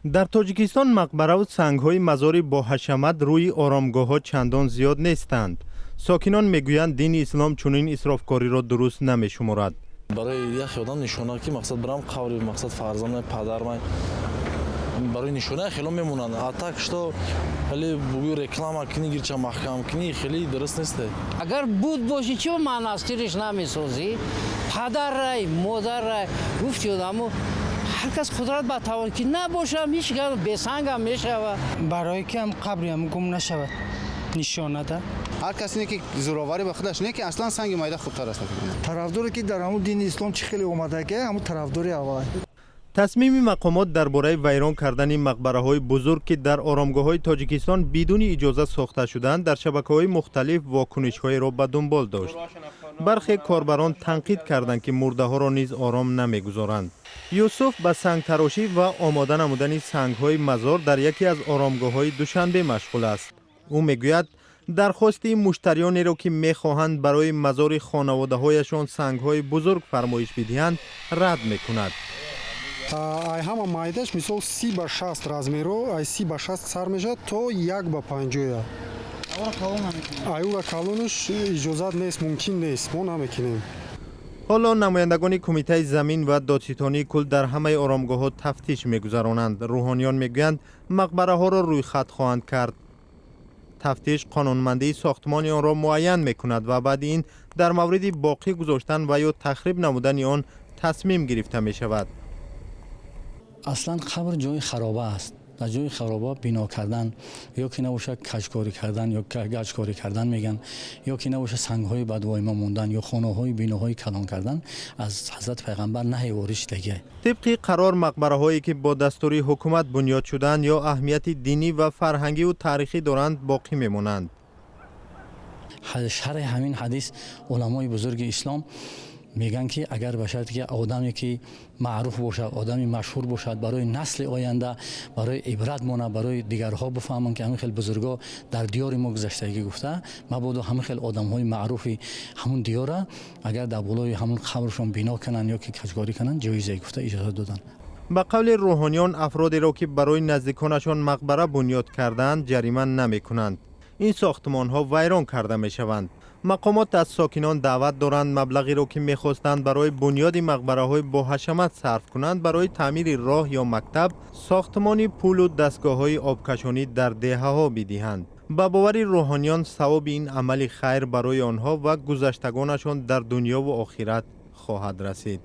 дар тоҷикистон мақбараву сангҳои мазори боҳашамат рӯи оромгоҳҳо чандон зиёд нестанд. сокинон мегӯянд дини ислом чунин исрофкориро дуруст намешуморад. барои яхе одам нишона ки мақсад барам қаври мақсад фарзандам падармай барои нишона хело мемонанд. А так что хеле бугӯ реклама кини гирча маҳкам кини хеле дуруст нест. агар буд боши чӣ маънастириш намесозӣ падаррай модаррай гуфти одаму ҳар кас қудрат ба тавон ки набошам ҳеч гап бесангам мешавад барое ки ҳам қабриам гум нашавад нишонада ҳар касе ки зӯроварӣ ба худаш не ки аслан санги майда хубтар аст. тарафдоре ки дар ҳамун дини ислом чӣ хеле омадака ҳамун тарафдори аввал. тасмими мақомот дар бораи вайрон кардани мақбараҳои бузург ки дар оромгоҳҳои тоҷикистон бидуни иҷоза сохта шуданд дар шабакаҳои мухталиф вокунишҳоеро ба дунбол дошт. бархе корбарон танқид карданд ки мурдаҳоро низ ором намегузоранд. юсуф ба сангтарошӣ ва омода намудани сангҳои мазор дар яке аз оромгоҳҳои душанбе машғул аст. ӯ мегӯяд дархости муштариёнеро ки мехоҳанд барои мазори хонаводаҳояшон сангҳои бузург фармоиш бидиҳанд рад мекунад. ай ҳама майдаш мисол 30 ба 60 размеро ай 30 ба 60 сар мешад то 1 ба 50. ай ура калонуш иҷозат нест, мумкин нест, мо намекунем. ҳоло намояндагони кумитаи замин ва додситонии кул дар ҳамаи оромгоҳҳо тафтиш мегузаронанд. рӯҳониён мегӯянд мақбараҳоро рӯйхат хоҳанд кард. тафтиш қонунмандии сохтмони онро муайян мекунад ва баъди ин дар мавриди боқӣ гузоштан ва ё тахриб намудани он тасмим гирифта мешавад. аслан қабр ҷои хароба аст. дар ҷои хароба бино кардан ё ки набоша каҷкорӣ кардан ё гаҷкорӣ кардан меган ё ки набоша сангҳои бадвоима мондан ё хонаҳои биноҳои калон кардан аз ҳазрати пайғамбар наҳи ворид шудагӣ. тибқи қарор мақбараҳое ки бо дастури ҳукумат бунёд шуданд ё аҳамияти динӣ ва фарҳангиву таърихӣ доранд боқӣ мемонанд. шарҳи ҳамин ҳадис уламои бузурги ислом меган ки агар ба шарти ки одаме ки маъруф бошад, одами машҳур бошад, барои насли оянда, барои ибрат монад, барои дигарҳо бифаҳманд ки ҳамин хел бузургҳо дар диёри мо гузаштагӣ гуфта, мабодо ҳамин хел одамҳои маъруфи ҳамун диёра агар дар болои ҳамун қабршон бино кананд ё ки каҷкорӣ кананд ҷоизе гуфта иҷоза доданд. ба қавли рӯҳониён афродеро ки барои наздиконашон мақбара бунёд карданд ҷарима намекунанд. ин сохтмонҳо вайрон карда мешаванд. мақомот аз сокинон даъват доранд маблағеро ки мехостанд барои бунёди мақбараҳои боҳашамат сарф кунанд барои таъмири роҳ ё мактаб, сохтмони пулу дастгоҳҳои обкашонӣ дар деҳаҳо бидиҳанд. ба бовари рӯҳониён савоби ин амали хайр барои онҳо ва гузаштагонашон дар дунёву охират хоҳад расид.